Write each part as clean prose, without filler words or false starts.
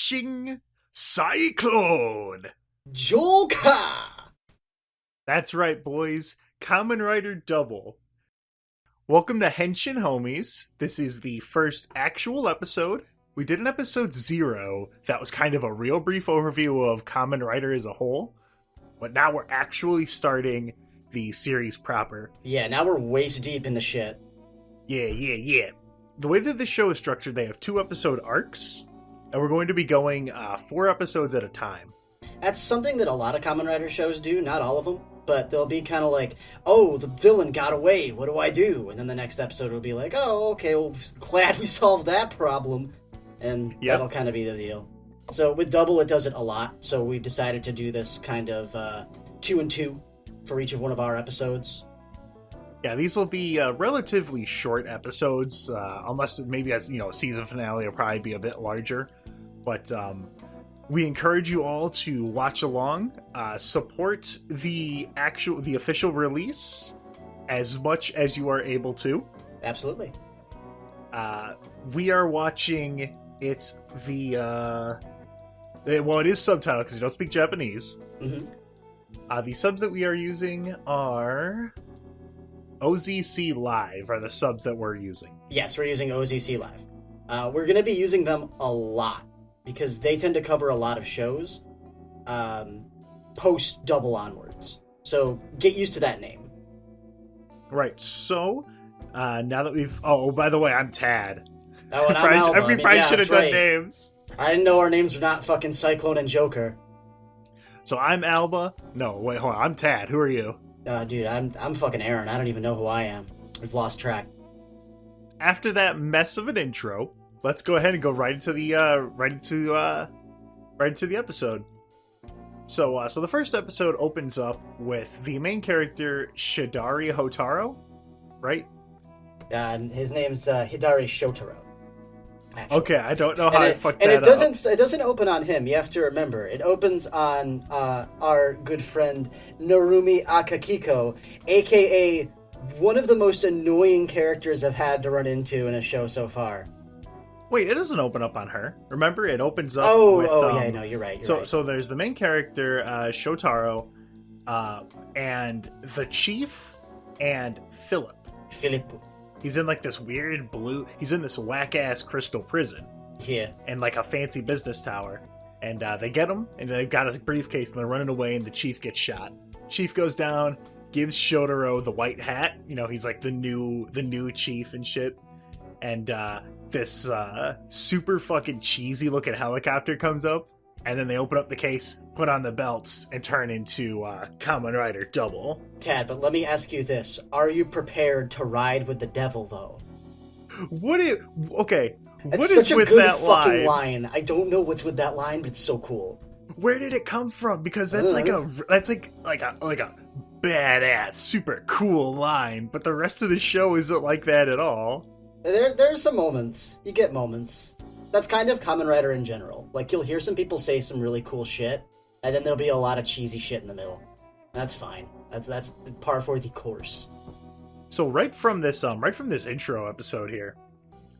watching Cyclone. Joker! That's right, boys. Kamen Rider W. Welcome to Henshin, homies. This is the first actual episode. We did an episode 0 that was kind of a real brief overview of Kamen Rider as a whole. But now we're actually starting the series proper. Yeah, now we're waist deep in the shit. Yeah. The way that the show is structured, they have 2-episode arcs, and we're going to be going 4 episodes at a time. That's something that a lot of Kamen Rider shows do, not all of them, but they'll be kind of like, oh, the villain got away, what do I do? And then the next episode will be like, oh, okay, well, glad we solved that problem. And that'll kind of be the deal. So with Double, it does it a lot, so we've decided to do this kind of 2 and 2 for each of one of our episodes. Yeah, these will be relatively short episodes, unless maybe as a season finale will probably be a bit larger. But we encourage you all to watch along, support the official release as much as you are able to. Absolutely. We are watching it via it is subtitled because you don't speak Japanese. Mm-hmm. The subs that we are using are OZC Live are the subs that we're using. Yes, we're using OZC Live. We're going to be using them a lot because they tend to cover a lot of shows post Double onwards. So get used to that name. Right, so now that we've... Oh, by the way, I'm Tad. Oh, and I'm Alba. We probably should have done names. I didn't know our names were not fucking Cyclone and Joker. So I'm Alba. No, wait, hold on. I'm Tad. Who are you? Dude, I'm fucking Aaron. I don't even know who I am. We've lost track. After that mess of an intro, let's go ahead and go right into the episode. So the first episode opens up with the main character Shidari Hotaro, right? And his name's Hidari Shotaro. Actually. Okay, I don't know how I fucked that up. And it doesn't open on him. You have to remember, it opens on our good friend Narumi Akakiko, aka one of the most annoying characters I've had to run into in a show so far. Wait, it doesn't open up on her. Remember, it opens up with... yeah, no, you're right. So there's the main character, Shotaro, and the chief, and Philip. He's in, like, this weird blue... He's in this whack-ass crystal prison. Yeah. And, like, a fancy business tower. And they get him, and they've got a briefcase, and they're running away, and the chief gets shot. Chief goes down, gives Shotaro the white hat. He's, like, the new chief and shit. And this super fucking cheesy-looking helicopter comes up, and then they open up the case, put on the belts, and turn into Kamen Rider W. Tad, but let me ask you this. Are you prepared to ride with the devil, though? What is with that fucking line? I don't know what's with that line, but it's so cool. Where did it come from? Because that's like a badass, super cool line, but the rest of the show isn't like that at all. There's some moments. You get moments. That's kind of Kamen Rider in general. Like, you'll hear some people say some really cool shit, and then there'll be a lot of cheesy shit in the middle. That's fine. That's par for the course. So right from this intro episode here,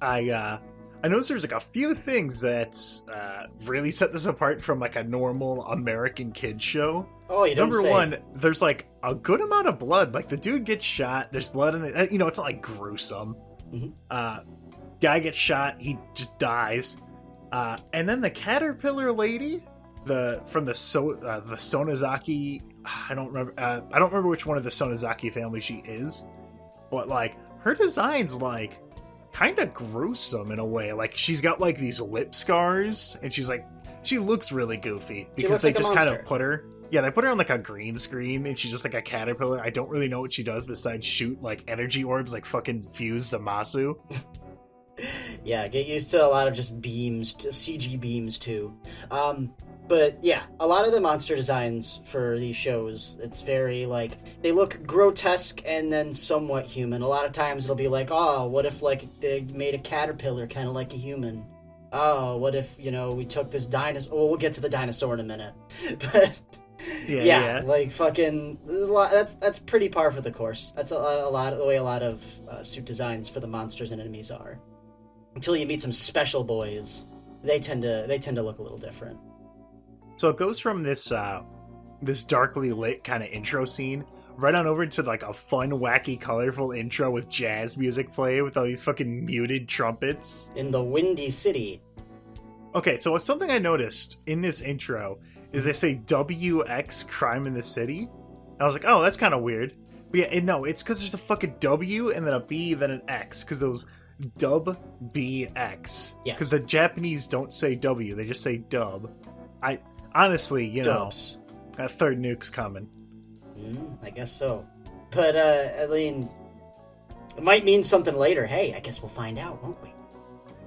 I noticed there's like a few things that really set this apart from like a normal American kids show. Oh, you don't say. Number one, there's like a good amount of blood. Like the dude gets shot. There's blood in it. It's not like gruesome. Mm-hmm. Guy gets shot, he just dies, and then the caterpillar lady, from the Sonozaki, I don't remember which one of the Sonozaki family she is, but like her design's like kind of gruesome in a way. Like she's got like these lip scars, and she looks really goofy because they just kind of put her. Yeah, they put her on like a green screen, and she's just like a caterpillar. I don't really know what she does besides shoot like energy orbs, like fucking fuse Zamasu. Yeah, get used to a lot of just beams, CG beams too. But yeah, a lot of the monster designs for these shows, it's very like, they look grotesque and then somewhat human. A lot of times it'll be like, oh, what if like they made a caterpillar kind of like a human? Oh, what if, we took this dinosaur, well, we'll get to the dinosaur in a minute. But yeah, like fucking, that's pretty par for the course. That's a lot of the way a lot of suit designs for the monsters and enemies are. Until you meet some special boys they tend to look a little different. So it goes from this darkly lit kind of intro scene right on over to like a fun, wacky, colorful intro with jazz music playing with all these fucking muted trumpets. In the Windy City. Okay, so something I noticed in this intro is they say WX Crime in the City. And I was like, oh, that's kind of weird. But yeah, no, it's because there's a fucking W and then a B, then an X, because those dub BX. Yes. Because the Japanese don't say W, they just say dub. I honestly, Dubs. That third nuke's coming. I guess so. But, I mean, it might mean something later. Hey, I guess we'll find out, won't we?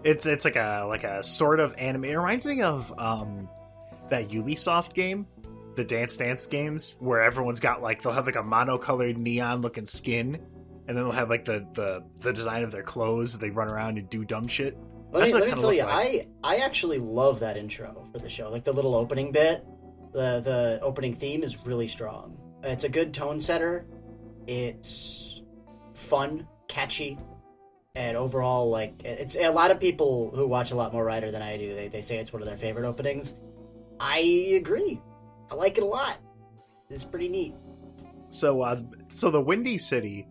It's like a sort of anime. It reminds me of that Ubisoft game, the Dance Dance games, where everyone's got like they'll have like a monocolored neon looking skin, and then they'll have like the design of their clothes. They run around and do dumb shit. Let me tell you, like. I actually love that intro for the show. Like the little opening bit, the opening theme is really strong. It's a good tone setter. It's fun, catchy. And overall, like, it's a lot of people who watch a lot more Rider than I do. They say it's one of their favorite openings. I agree. I like it a lot. It's pretty neat. So the Windy City,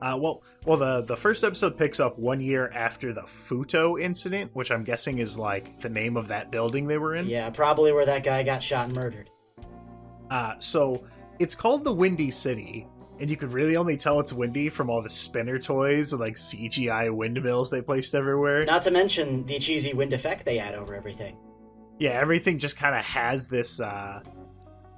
the first episode picks up 1 year after the Futo incident, which I'm guessing is like the name of that building they were in. Yeah, probably where that guy got shot and murdered. So it's called the Windy City. And you could really only tell it's windy from all the spinner toys and like CGI windmills they placed everywhere. Not to mention the cheesy wind effect they add over everything. Yeah, everything just kind of has this.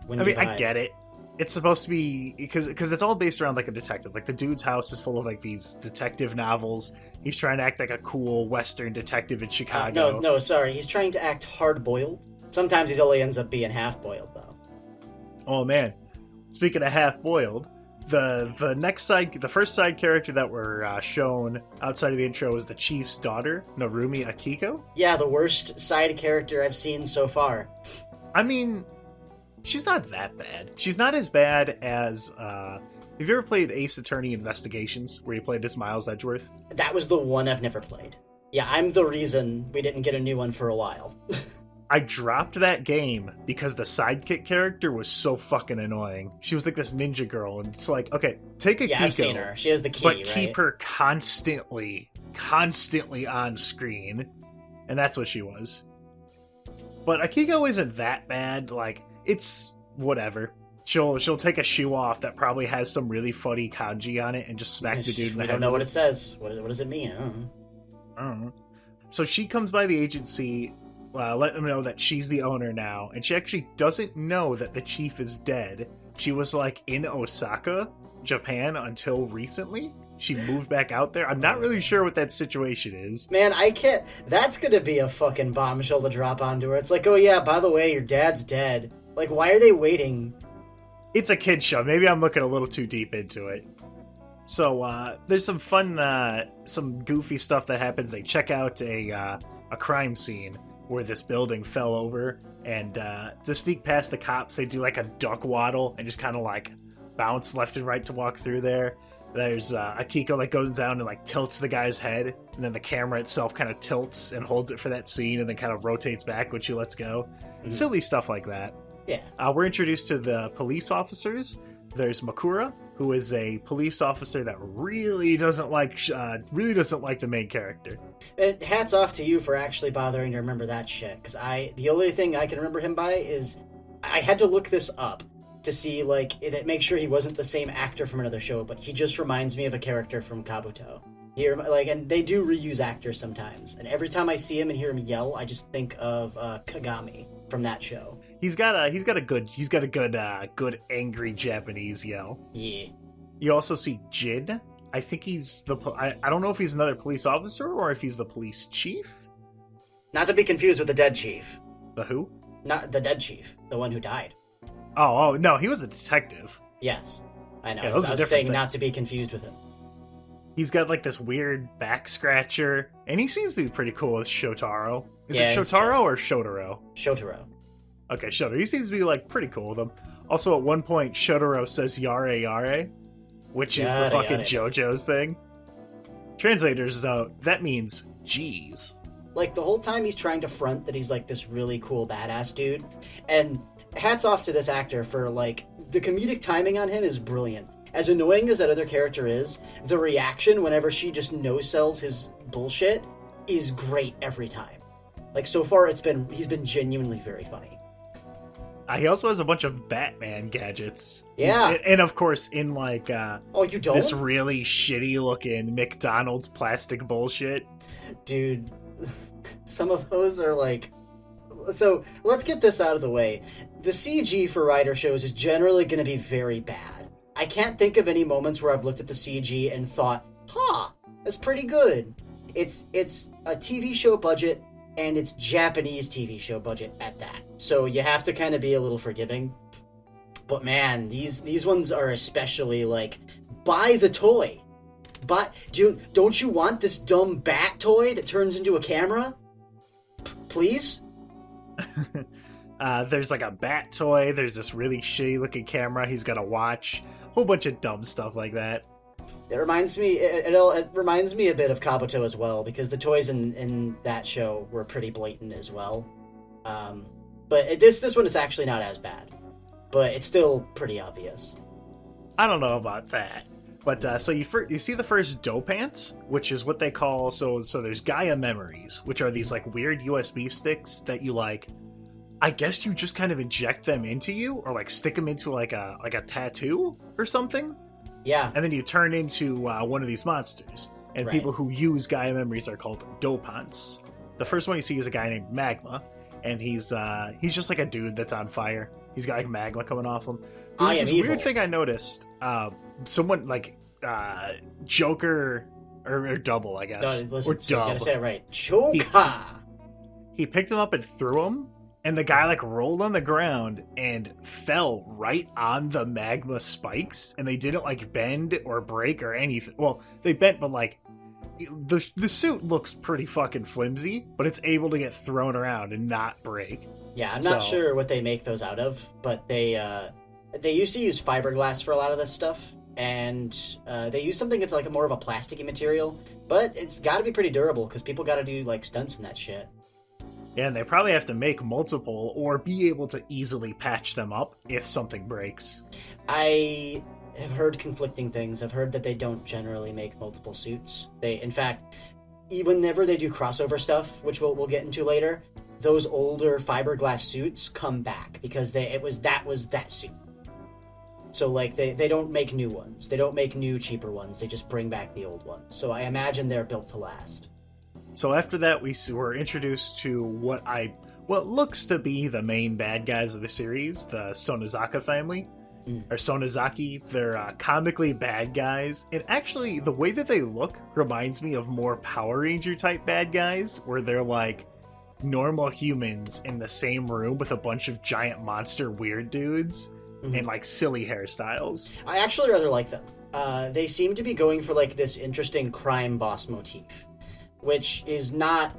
Windy vibe. I get it. It's supposed to be because it's all based around like a detective. Like the dude's house is full of like these detective novels. He's trying to act like a cool Western detective in Chicago. No, sorry. He's trying to act hard-boiled. Sometimes he only ends up being half-boiled, though. Oh man, speaking of half-boiled. The first side character that were shown outside of the intro was the chief's daughter, Narumi Akiko. Yeah, the worst side character I've seen so far. I mean, she's not that bad. She's not as bad as, have you ever played Ace Attorney Investigations, where you played as Miles Edgeworth? That was the one I've never played. Yeah, I'm the reason we didn't get a new one for a while. I dropped that game because the sidekick character was so fucking annoying. She was like this ninja girl, and it's like, okay, take Akiko. Yeah, I've seen her. She has the key, but right? keep her constantly on screen, and that's what she was. But Akiko isn't that bad. Like, it's whatever. She'll take a shoe off that probably has some really funny kanji on it and just smack the dude in the head. I don't know what it says. What does it mean? I don't know. So she comes by the agency. Let them know that she's the owner now, and she actually doesn't know that the chief is dead. She was like in Osaka, Japan until recently. She moved back out there. I'm not really sure what that situation is. Man, I can't. That's gonna be a fucking bombshell to drop onto her. It's like, oh yeah, by the way, your dad's dead. Like, why are they waiting? It's a kid show. Maybe I'm looking a little too deep into it. So there's some fun, some goofy stuff that happens. They check out a crime scene where this building fell over, and to sneak past the cops, they do like a duck waddle and just kind of like bounce left and right to walk through there. There's Akiko that goes down and like tilts the guy's head, and then the camera itself kind of tilts and holds it for that scene, and then kind of rotates back when she lets go. Mm-hmm. Silly stuff like that. Yeah. We're introduced to the police officers. There's Makura, who is a police officer that really doesn't like the main character. And hats off to you for actually bothering to remember that shit, because the only thing I can remember him by is I had to look this up to see make sure he wasn't the same actor from another show, but he just reminds me of a character from Kabuto. And they do reuse actors sometimes, and every time I see him and hear him yell, I just think of Kagami from that show. He's got a good angry Japanese yell. Yeah. You also see Jin. I think he's I don't know if he's another police officer or if he's the police chief. Not to be confused with the dead chief. The who? Not the dead chief, the one who died. Oh no, he was a detective. Yes, I know. Yeah, I was saying thing. Not to be confused with him. He's got like this weird back scratcher, and he seems to be pretty cool with Shotaro. Is it Shotaro or Shotaro? Shotaro. Okay, Shotaro. He seems to be like pretty cool with him. Also, at one point, Shotaro says "yare yare," which is the fucking JoJo's thing. Translators though, that means "geez." Like, the whole time he's trying to front that he's, like, this really cool badass dude. And hats off to this actor for, like, the comedic timing on him is brilliant. As annoying as that other character is, the reaction whenever she just no-sells his bullshit is great every time. Like, so far, he's been genuinely very funny. He also has a bunch of Batman gadgets. Yeah. And of course, in like oh, you don't? This really shitty looking McDonald's plastic bullshit. Dude, some of those are like... So, let's get this out of the way. The CG for Rider shows is generally going to be very bad. I can't think of any moments where I've looked at the CG and thought, that's pretty good. It's a TV show budget, and it's Japanese TV show budget at that. So you have to kind of be a little forgiving. But man, these ones are especially like, buy the toy. Don't you want this dumb bat toy that turns into a camera? Please? There's like a bat toy. There's this really shitty looking camera he's got to watch. A whole bunch of dumb stuff like that. It reminds me. It reminds me a bit of Kabuto as well, because the toys in that show were pretty blatant as well. But this one is actually not as bad, but it's still pretty obvious. I don't know about that, but so you see the first dopant, which is what they call so there's Gaia memories, which are these like weird USB sticks that you like. I guess you just kind of inject them into you, or like stick them into like a tattoo or something. Yeah. And then you turn into one of these monsters. And people who use Gaia memories are called dopants. The first one you see is a guy named Magma, and he's just like a dude that's on fire. He's got like magma coming off him. There's this weird thing I noticed. Someone like Joker or Double, I guess. No, listen, or Dub. You gotta say it right. Joker. He picked him up and threw him. And the guy like rolled on the ground and fell right on the magma spikes, and they didn't like bend or break or anything. Well, they bent, but like the suit looks pretty fucking flimsy, but it's able to get thrown around and not break. Yeah, I'm not sure what they make those out of, but they used to use fiberglass for a lot of this stuff, and they use something that's like more of a plasticky material, but it's got to be pretty durable because people got to do like stunts in that shit. Yeah, and they probably have to make multiple or be able to easily patch them up if something breaks. I have heard conflicting things. I've heard that they don't generally make multiple suits. In fact, even whenever they do crossover stuff, which we'll get into later, those older fiberglass suits come back because that was that suit. So like they don't make new ones. They don't make new cheaper ones. They just bring back the old ones. So I imagine they're built to last. So after that, we were introduced to what looks to be the main bad guys of the series, the Sonozaki family. Or Sonozaki. They're comically bad guys. And actually, the way that they look reminds me of more Power Ranger type bad guys, where they're like normal humans in the same room with a bunch of giant monster weird dudes and like silly hairstyles. I actually rather like them. They seem to be going for like this interesting crime boss motif, which is not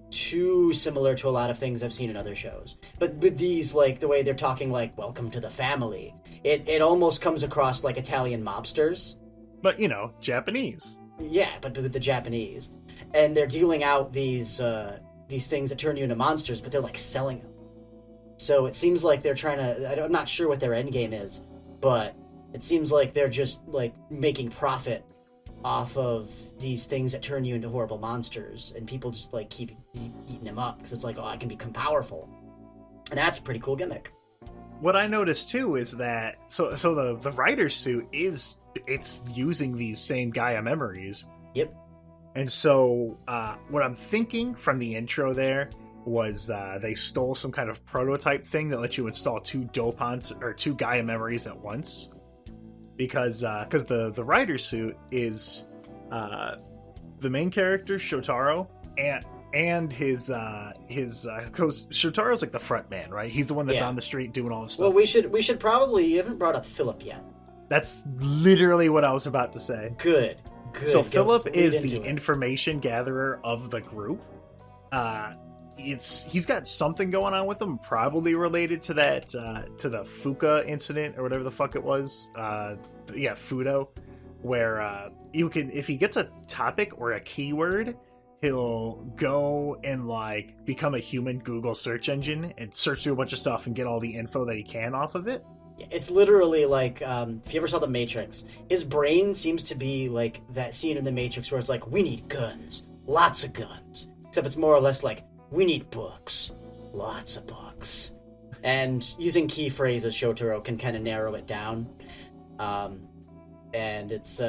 too similar to a lot of things I've seen in other shows. But with these, like, the way they're talking, like, welcome to the family, it almost comes across like Italian mobsters. But, you know, Japanese. Yeah, but with the Japanese. And they're dealing out these things that turn you into monsters, but they're, like, selling them. So it seems like they're trying to... I'm not sure what their end game is, but it seems like they're just, like, making profit off of these things that turn you into horrible monsters, and people just like keep eating them up because it's like, oh, I can become powerful, and that's a pretty cool gimmick. What I noticed too is that so the Rider suit it's using these same Gaia memories. Yep. And so what I'm thinking from the intro there was they stole some kind of prototype thing that lets you install two dopants or two Gaia memories at once. Because the Rider suit is the main character Shotaro and his because Shotaro's like the front man, right? He's the one that's on the street doing all this stuff. Well, we should probably, you haven't brought up Philip yet. That's literally what I was about to say. Good. So Philip is the information gatherer of the group. He's got something going on with him, probably related to that to the Fuka incident or whatever the fuck it was. Fudo, where you can, if he gets a topic or a keyword, he'll go and like become a human Google search engine and search through a bunch of stuff and get all the info that he can off of it. It's literally like, if you ever saw The Matrix, his brain seems to be like that scene in The Matrix where it's like, we need guns, lots of guns. Except it's more or less like, we need books, lots of books. And using key phrases, Shotaro can kind of narrow it down. And it's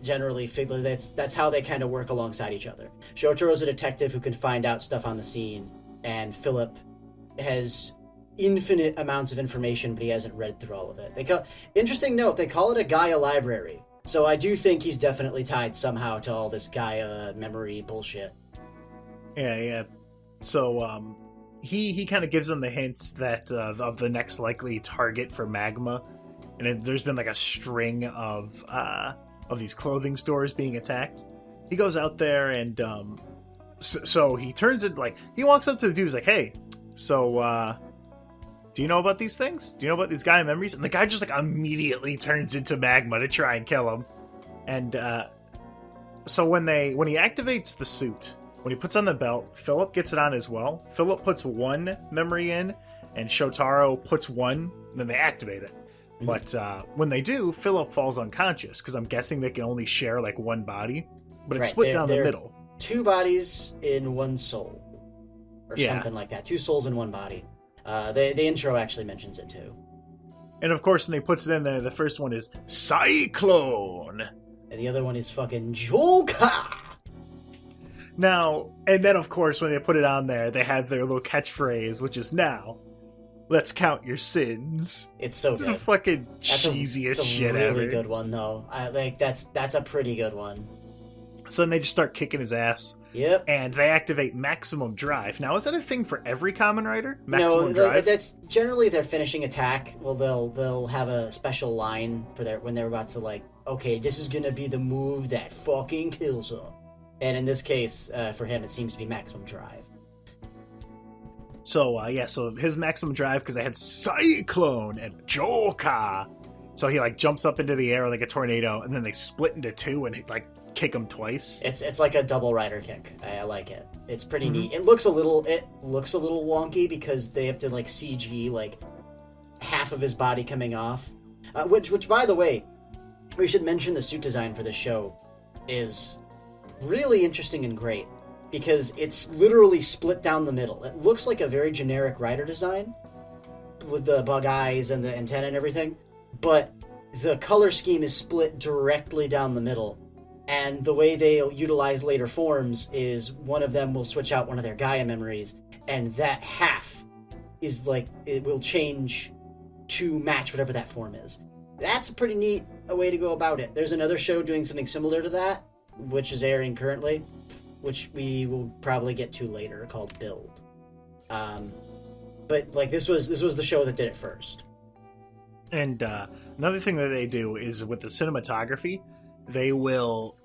generally that's how they kind of work alongside each other. Shotaro's a detective who can find out stuff on the scene, and Philip has infinite amounts of information, but he hasn't read through all of it. Interesting note, they call it a Gaia library. So I do think he's definitely tied somehow to all this Gaia memory bullshit. Yeah. So he kind of gives them the hints that of the next likely target for Magma. And there's been like a string of these clothing stores being attacked. He goes out there and so he turns it like he walks up to the dude. He's like, "Hey, so do you know about these things? Do you know about these Gaia memories?" And the guy just like immediately turns into magma to try and kill him. And so when he activates the suit, when he puts on the belt, Philip gets it on as well. Philip puts one memory in, and Shotaro puts one. And then they activate it. But when they do, Philip falls unconscious, because I'm guessing they can only share like one body, but it's split down the middle. 2 bodies in 1 soul, or something like that. 2 souls in 1 body. The intro actually mentions it too. And of course, when he puts it in there, the first one is Cyclone, and the other one is fucking Joker. Now, and then of course, when they put it on there, they have their little catchphrase, which is now. Let's count your sins. It's so good. It's the fucking cheesiest shit ever. It's a really good one, though. That's a pretty good one. So then they just start kicking his ass. Yep. And they activate Maximum Drive. Now, is that a thing for every Kamen Rider? Maximum Drive? No, that's generally their finishing attack. Well, they'll have a special line for when they're about to like, okay, this is gonna be the move that fucking kills him. And in this case, for him, it seems to be Maximum Drive. So, so his Maximum Drive, because they had Cyclone and Joker. So he, like, jumps up into the air like a tornado, and then they split into 2 and, like, kick him twice. It's like a double rider kick. I like it. It's pretty neat. It looks a little wonky, because they have to, like, CG, like, half of his body coming off. Which, by the way, we should mention the suit design for this show is really interesting and great. Because it's literally split down the middle. It looks like a very generic rider design with the bug eyes and the antenna and everything, but the color scheme is split directly down the middle. And the way they'll utilize later forms is one of them will switch out one of their Gaia memories, and that half is like, it will change to match whatever that form is. That's a pretty neat way to go about it. There's another show doing something similar to that, which is airing currently, which we will probably get to later, called Build. But like this was the show that did it first. And another thing that they do is with the cinematography, they will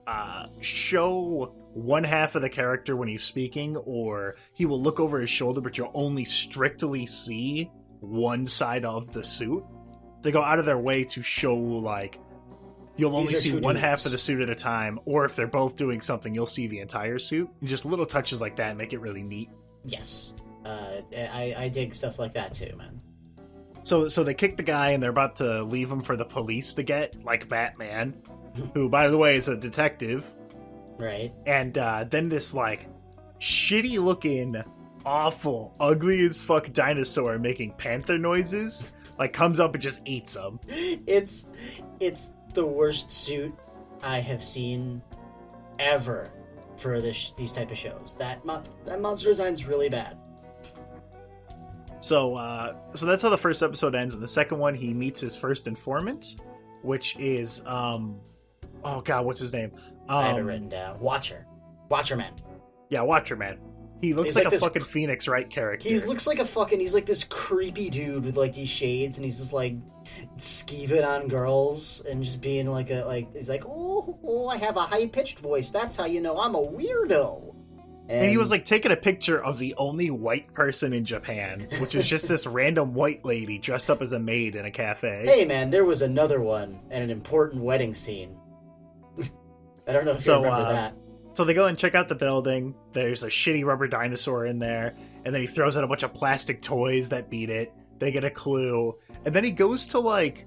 show one half of the character when he's speaking, or he will look over his shoulder, but you'll only strictly see one side of the suit. They go out of their way to show like you'll only see one half of the suit at a time, or if they're both doing something, you'll see the entire suit. And just little touches like that make it really neat. Yes. I dig stuff like that too, man. So they kick the guy, and they're about to leave him for the police to get, like Batman, who, by the way, is a detective. Right. And then this, like, shitty-looking, awful, ugly as fuck dinosaur making panther noises, like, comes up and just eats them. It's the worst suit I have seen ever for these type of shows. That monster design's really bad. So that's how the first episode ends. And the second one, he meets his first informant, which is oh god, what's his name? I have it written down. Watcherman. Yeah, Watcherman. He looks like a fucking Phoenix Wright character. He's like this creepy dude with like these shades, and he's just like skeeving on girls and just being he's like, oh, I have a high pitched voice. That's how you know I'm a weirdo. And he was like taking a picture of the only white person in Japan, which is just this random white lady dressed up as a maid in a cafe. Hey man, there was another one and an important wedding scene. I don't know if you remember that. So they go and check out the building. There's a shitty rubber dinosaur in there, and then he throws out a bunch of plastic toys that beat it. They get a clue, and then he goes to like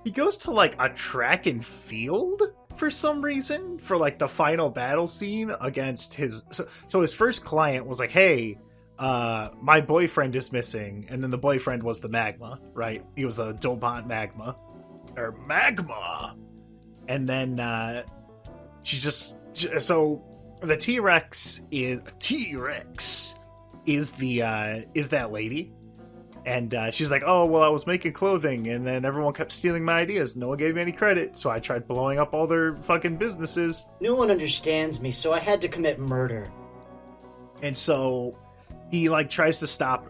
a track and field for some reason for like the final battle scene against his. So his first client was like, "Hey, my boyfriend is missing," and then the boyfriend was the magma, right? He was the dopant magma, and then so the T-Rex is that lady. And she's like, "Oh, well, I was making clothing, and then everyone kept stealing my ideas. No one gave me any credit, so I tried blowing up all their fucking businesses. No one understands me, so I had to commit murder." And so he, like, tries to stop...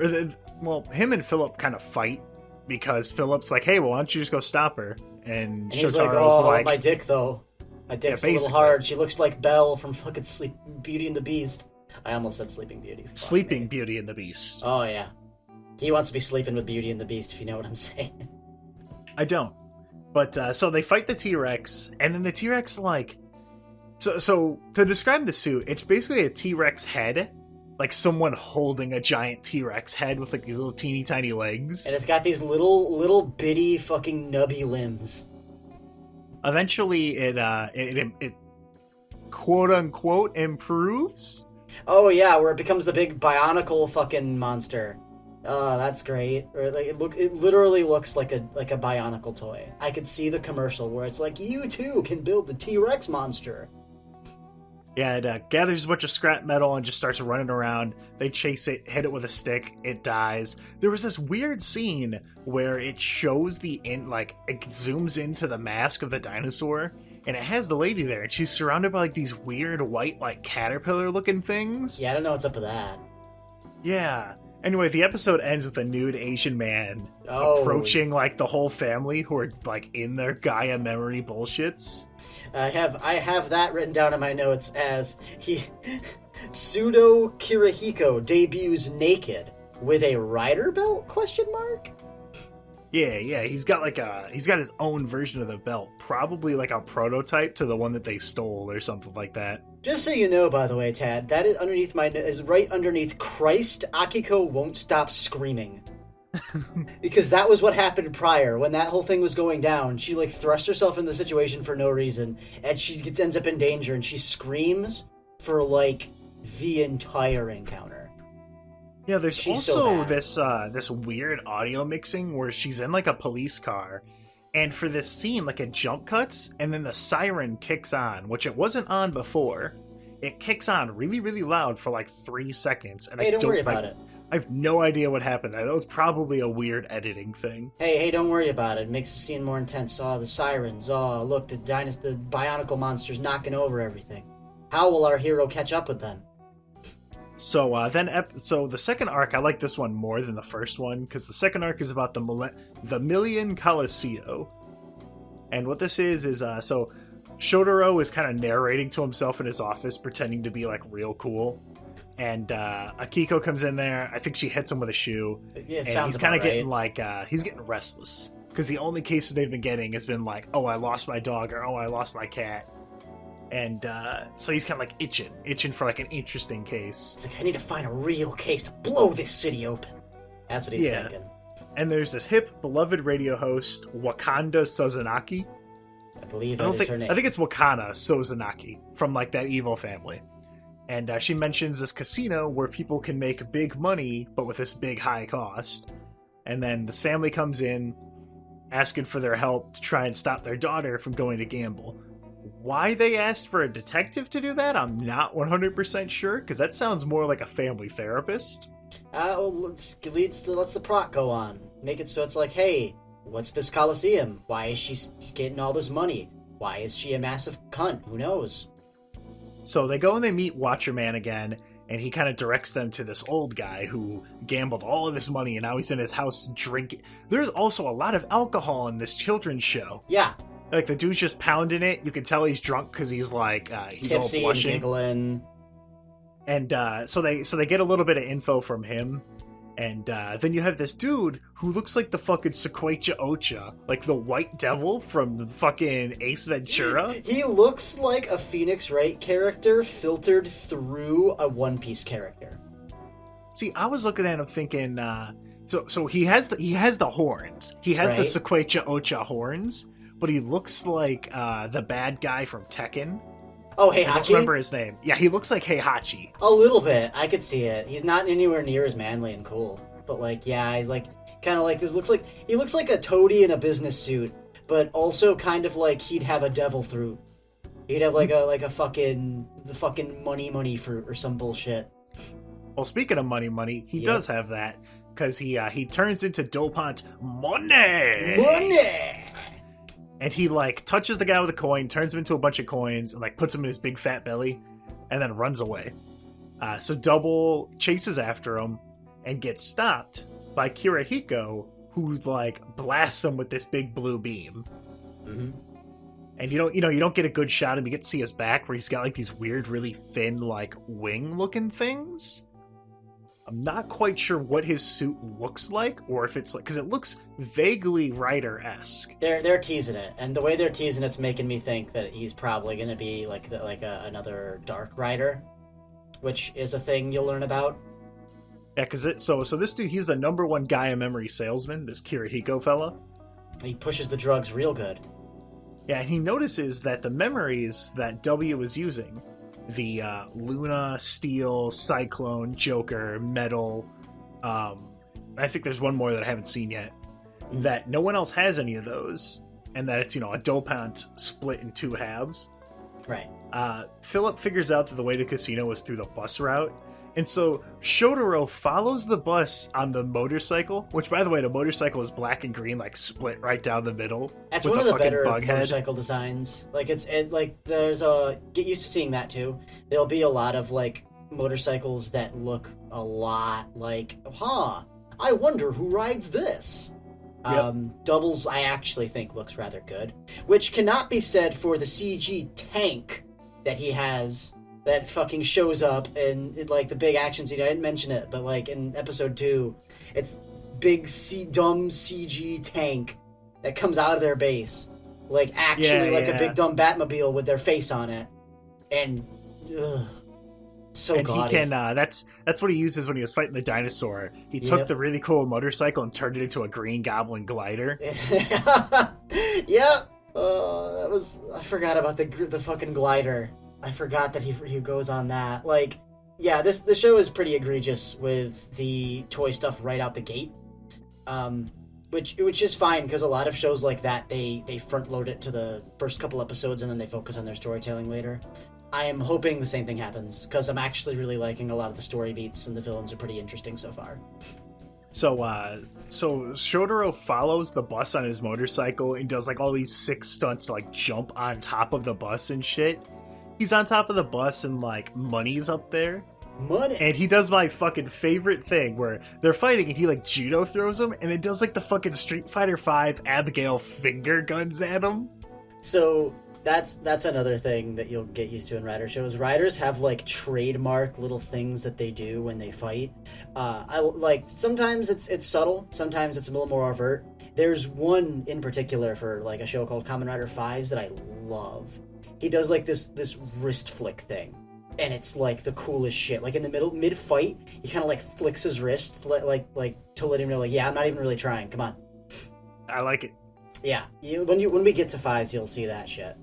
Well, him and Philip kind of fight, because Philip's like, "Hey, well, why don't you just go stop her?" And he's Shotaro's like, "Oh, my dick, though. My dick's a little hard. She looks like Belle from fucking Beauty and the Beast." I almost said Sleeping Beauty. Sleeping Beauty and the Beast. Oh, yeah. He wants to be sleeping with Beauty and the Beast, if you know what I'm saying. I don't. But, so they fight the T-Rex, and then the T-Rex, like... So, to describe the suit, it's basically a T-Rex head. Like, someone holding a giant T-Rex head with, like, these little teeny tiny legs. And it's got these little bitty fucking nubby limbs. Eventually, it quote-unquote improves. Oh, yeah, where it becomes the big bionicle fucking monster. Oh, that's great. Or like it literally looks like a bionicle toy. I could see the commercial where it's like, "You too can build the T-Rex monster." Yeah, it gathers a bunch of scrap metal and just starts running around. They chase it, hit it with a stick, it dies. There was this weird scene where it shows it zooms into the mask of the dinosaur, and it has the lady there, and she's surrounded by like these weird white, like, caterpillar looking things. Yeah, I don't know what's up with that. Yeah. Anyway, the episode ends with a nude Asian man approaching, like, the whole family who are, like, in their Gaia memory bullshits. I have that written down in my notes as Pseudo Kirihiko debuts naked with a rider belt ? Yeah, he's got his own version of the belt, probably like a prototype to the one that they stole or something like that. Just so you know, by the way, Tad, that is right underneath Christ, Akiko won't stop screaming. Because that was what happened prior. When that whole thing was going down, she like thrust herself into the situation for no reason, and she ends up in danger, and she screams for like the entire encounter. Yeah, there's also this weird audio mixing where she's in like a police car, and for this scene, like it jump cuts, and then the siren kicks on, which it wasn't on before. It kicks on really, really loud for like 3 seconds, and don't worry about it. I have no idea what happened. That was probably a weird editing thing. Hey, don't worry about it. It makes the scene more intense. Oh, the sirens. Oh, look, the bionicle monster's knocking over everything. How will our hero catch up with them? So the second arc, I like this one more than the first one, because the second arc is about the Million Coliseum. And what this is so Shotaro is kind of narrating to himself in his office, pretending to be like real cool. And Akiko comes in there. I think she hits him with a shoe. Yeah, and he's kind of getting like he's getting restless, because the only cases they've been getting has been like, "Oh, I lost my dog," or "Oh, I lost my cat." And so he's kind of like itching for like an interesting case. It's like, I need to find a real case to blow this city open. That's what he's thinking. And there's this hip, beloved radio host, Wakanda Sozanaki. I believe that is her name. I think it's Wakana Sozanaki from like that evil family. And she mentions this casino where people can make big money, but with this big high cost. And then this family comes in, asking for their help to try and stop their daughter from going to gamble. Why they asked for a detective to do that, I'm not 100% sure, because that sounds more like a family therapist. Let's the plot go on. Make it so it's like, hey, what's this Coliseum? Why is she getting all this money? Why is she a massive cunt? Who knows? So they go and they meet Watcherman again, and he kind of directs them to this old guy who gambled all of his money, and now he's in his house drinking. There's also a lot of alcohol in this children's show. Yeah. Like, the dude's just pounding it. You can tell he's drunk because he's like, he's tipsy all blushing. And giggling. And so they get a little bit of info from him. And then you have this dude who looks like the fucking Sequoia Ocha, like the White Devil from the fucking Ace Ventura. He looks like a Phoenix Wright character filtered through a One Piece character. See, I was looking at him thinking, so he has the horns. He has the Sequoia Ocha horns, but he looks like the bad guy from Tekken. Oh, Heihachi? I don't remember his name. Yeah, he looks like Heihachi. A little bit. I could see it. He's not anywhere near as manly and cool. But, like, yeah, he's, like, kind of like this. He looks like a toady in a business suit, but also kind of like he'd have a devil fruit. He'd have, like a fucking money fruit or some bullshit. Well, speaking of money, he does have that. Because he turns into dopant money! And he, like, touches the guy with a coin, turns him into a bunch of coins, and, like, puts him in his big fat belly, and then runs away. So Double chases after him and gets stopped by Kirihiko, who, like, blasts him with this big blue beam. Mm-hmm. And you don't get a good shot of him. You get to see his back, where he's got, like, these weird, really thin, like, wing-looking things. I'm not quite sure what his suit looks like, or if it's like, because it looks vaguely Rider-esque. They're teasing it, and the way they're teasing it's making me think that he's probably going to be another Dark Rider, which is a thing you'll learn about. Yeah, because so this dude, he's the #1 Gaia memory salesman, this Kirihiko fella. He pushes the drugs real good. Yeah, and he notices that the memories that W is using, the Luna, Steel, Cyclone, Joker, Metal, I think there's one more that I haven't seen yet, that no one else has any of those, and that it's, a dopant split in 2 halves. Right. Philip figures out that the way to the casino was through the bus route, and so Shotaro follows the bus on the motorcycle, which, by the way, the motorcycle is black and green, like, split right down the middle. That's with one of the better bughead. motorcycle designs. Like, there's get used to seeing that, too. There'll be a lot of, like, motorcycles that look a lot like, I wonder who rides this. Yep. Doubles, I actually think, looks rather good. Which cannot be said for the CG tank that he has that fucking shows up in like, the big action scene. I didn't mention it, but, like, in episode 2, it's big dumb CG tank that comes out of their base. Like, actually, a big dumb Batmobile with their face on it. And, so gaudy. He can, that's what he uses when he was fighting the dinosaur. He took the really cool motorcycle and turned it into a green goblin glider. Yep. I forgot about the fucking glider. I forgot that he goes on that. Like, yeah, the show is pretty egregious with the toy stuff right out the gate. Which is fine, because a lot of shows like that, they front load it to the first couple episodes and then they focus on their storytelling later. I am hoping the same thing happens, because I'm actually really liking a lot of the story beats, and the villains are pretty interesting so far. So Shotaro follows the bus on his motorcycle and does, like, all these sick stunts to, like, jump on top of the bus and shit. He's on top of the bus and, like, Money's up there. Money! And he does my fucking favorite thing where they're fighting and he, like, judo throws him and it does, like, the fucking Street Fighter V Abigail finger guns at him. So that's another thing that you'll get used to in Rider shows. Riders have, like, trademark little things that they do when they fight. Sometimes it's subtle, sometimes it's a little more overt. There's one in particular for, like, a show called Kamen Rider Fives that I love. He does, like, this wrist flick thing, and it's, like, the coolest shit. Like, in the mid-fight, he kind of, like, flicks his wrist, to let him know, like, yeah, I'm not even really trying, come on. I like it. Yeah, when we get to Fives, you'll see that shit.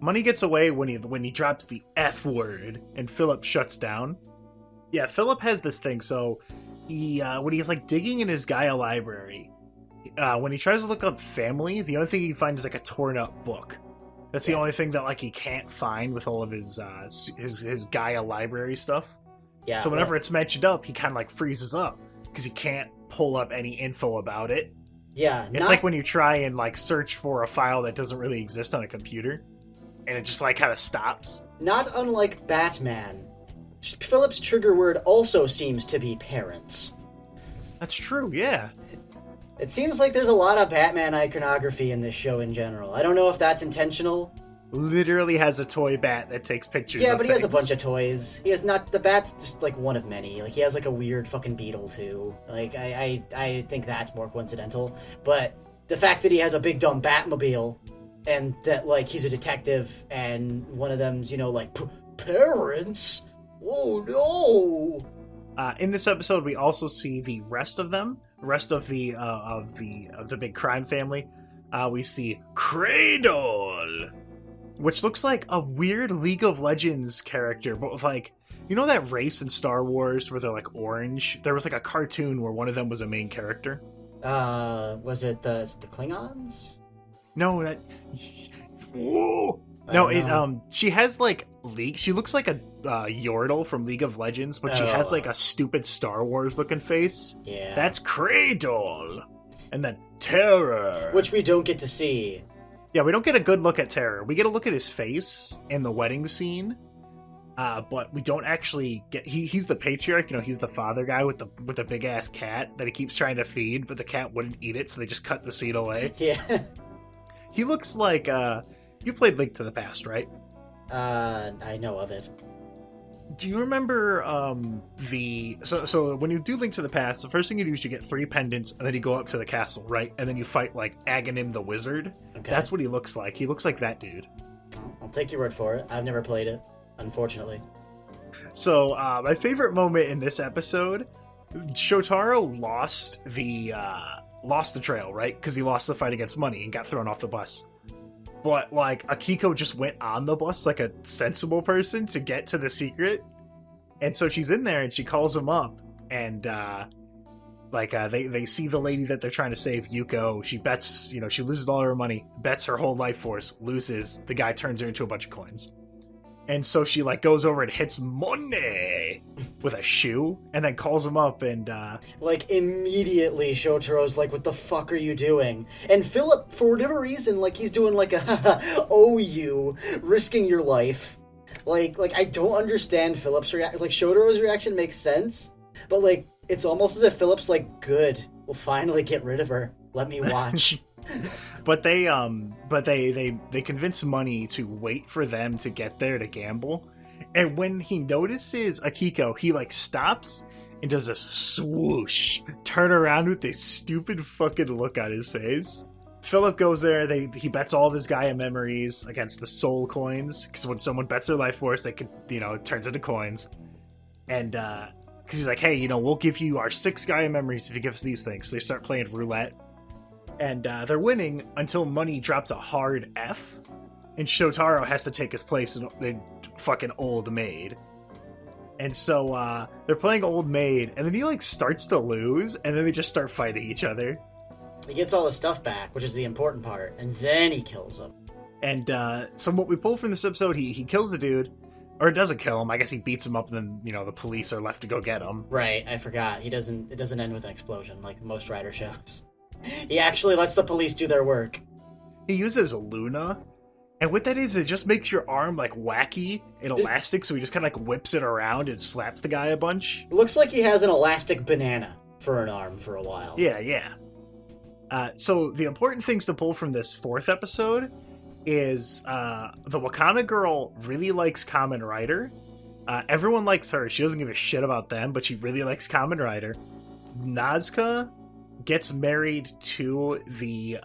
Money gets away when he drops the F word, and Philip shuts down. Yeah, Philip has this thing, so when he's, like, digging in his Gaia library, when he tries to look up family, the only thing he can find is, like, a torn up book. That's the only thing that, like, he can't find with all of his Gaia library stuff. Yeah. So whenever it's mentioned up, he kind of, like, freezes up because he can't pull up any info about it. Yeah. It's like when you try and, like, search for a file that doesn't really exist on a computer, and it just, like, kind of stops. Not unlike Batman, Philip's trigger word also seems to be parents. That's true, yeah. It seems like there's a lot of Batman iconography in this show in general. I don't know if that's intentional, literally has a toy bat that takes pictures. Yeah, of but he has a things. bunch of toys. He has not. The bat's just like one of many. Like he has like a weird fucking beetle too. Like I think that's more coincidental. But the fact that he has a big dumb Batmobile, and that like he's a detective, and one of them's like parents. Oh no! In this episode, we also see the rest of them, rest of the big crime family. We see Cradle, which looks like a weird League of Legends character, but with like, that race in Star Wars where they're like orange? There was like a cartoon where one of them was a main character. Was it the Klingons? No, that. Whoa! No, she has like she looks like a Yordle from League of Legends, but she has like a stupid Star Wars looking face. Yeah. That's Cradle. And then Terror. Which we don't get to see. Yeah, we don't get a good look at Terror. We get a look at his face in the wedding scene. But we don't actually get he's the patriarch, he's the father guy with the big ass cat that he keeps trying to feed, but the cat wouldn't eat it, so they just cut the scene away. Yeah. He looks like you played Link to the Past, right? I know of it. Do you remember so when you do Link to the Past, the first thing you do is you get 3 pendants, and then you go up to the castle, right? And then you fight like Aghanim the wizard. Okay. That's what he looks like. He looks like that dude. I'll take your word for it. I've never played it, unfortunately. So my favorite moment in this episode, Shotaro lost the trail, right? Because he lost the fight against Money and got thrown off the bus. But, like, Akiko just went on the bus like a sensible person to get to the secret. And so she's in there and she calls him up. And, they see the lady that they're trying to save, Yuko. She bets, she loses all her money, bets her whole life force, loses. The guy turns her into a bunch of coins. And so she, goes over and hits Money with a shoe and then calls him up and, immediately Shotaro's like, what the fuck are you doing? And Philip, for whatever reason, he's doing oh, you, risking your life. I don't understand Philip's reaction. Shotaro's reaction makes sense, but, it's almost as if Philip's good, we'll finally get rid of her. Let me watch. But they convince Money to wait for them to get there to gamble. And when he notices Akiko, he stops and does a swoosh, turn around with this stupid fucking look on his face. Philip goes there, he bets all of his Gaia memories against the soul coins, because when someone bets their life force, they could, it turns into coins. And because he's like, hey, we'll give you our 6 Gaia memories if you give us these things. So they start playing roulette. And they're winning until Money drops a hard F, and Shotaro has to take his place in the fucking Old Maid. And so they're playing Old Maid, and then he starts to lose, and then they just start fighting each other. He gets all his stuff back, which is the important part, and then he kills him. And so what we pull from this episode, he kills the dude, or it doesn't kill him. I guess he beats him up, and then the police are left to go get him. Right, I forgot. It doesn't end with an explosion like most Rider shows. He actually lets the police do their work. He uses Luna, and what that is, it just makes your arm wacky and elastic, so he just kind of whips it around and slaps the guy a bunch. It looks like he has an elastic banana for an arm for a while. Yeah. So the important things to pull from this 4th episode is the Wakana girl really likes Kamen Rider. Everyone likes her. She doesn't give a shit about them, but she really likes Kamen Rider. Nazca gets married to the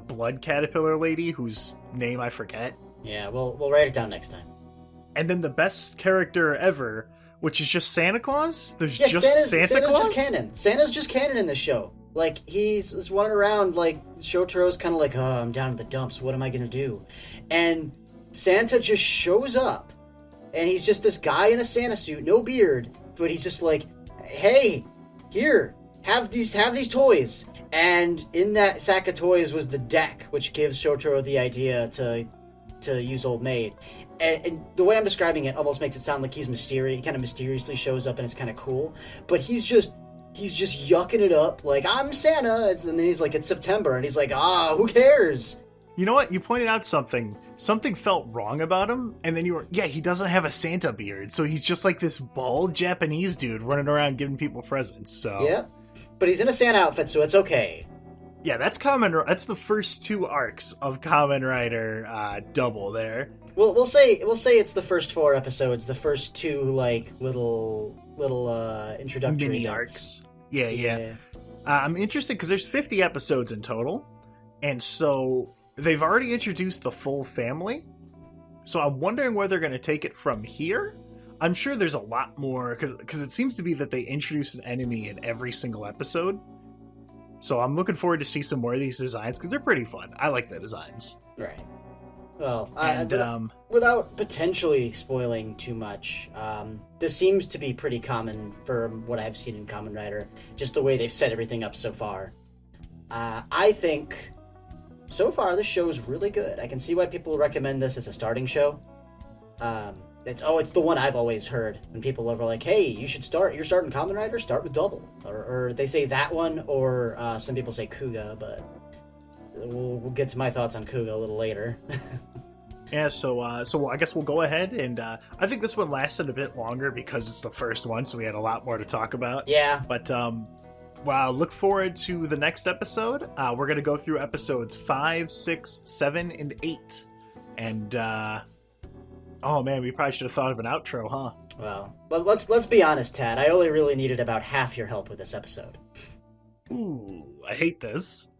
blood caterpillar lady whose name I forget. Yeah, we'll write it down next time. And then the best character ever, which is just Santa Claus. There's Santa Claus. Just canon. Santa's just canon in this show. He's running around Shotaro's kind of oh, I'm down in the dumps. What am I gonna do? And Santa just shows up, and he's just this guy in a Santa suit, no beard, but he's just hey, here. Have these toys. And in that sack of toys was the deck, which gives Shotaro the idea to use Old Maid. And the way I'm describing it almost makes it sound like he's mysterious. He kind of mysteriously shows up, and it's kind of cool. But he's just yucking it up, I'm Santa. And then he's it's September, and he's who cares? You know what? You pointed out something. Something felt wrong about him, and then he doesn't have a Santa beard, so he's just this bald Japanese dude running around giving people presents, so... Yeah. But he's in a Santa outfit, so it's okay. Yeah, that's That's the first 2 arcs of Kamen Rider Double there. We'll say it's the first 4 episodes, the first 2 like little introductory Mini bits. arcs. Yeah. I'm interested because there's 50 episodes in total, and so they've already introduced the full family. So I'm wondering where they're going to take it from here. I'm sure there's a lot more because it seems to be that they introduce an enemy in every single episode. So I'm looking forward to see some more of these designs because they're pretty fun. I like the designs. Right. Well, without potentially spoiling too much, this seems to be pretty common for what I've seen in Kamen Rider, just the way they've set everything up so far. I think, so far, this show is really good. I can see why people recommend this as a starting show. It's the one I've always heard when people are like, hey, you're starting Kamen Rider, start with Double. Or they say that one, or some people say Kuga, but we'll get to my thoughts on Kuga a little later. Yeah, so I guess we'll go ahead, and I think this one lasted a bit longer because it's the first one, so we had a lot more to talk about. Yeah. But look forward to the next episode. We're going to go through episodes 5, 6, 7, and 8. And, oh man, we probably should have thought of an outro, huh? Well, let's be honest, Tad. I only really needed about half your help with this episode. Ooh, I hate this.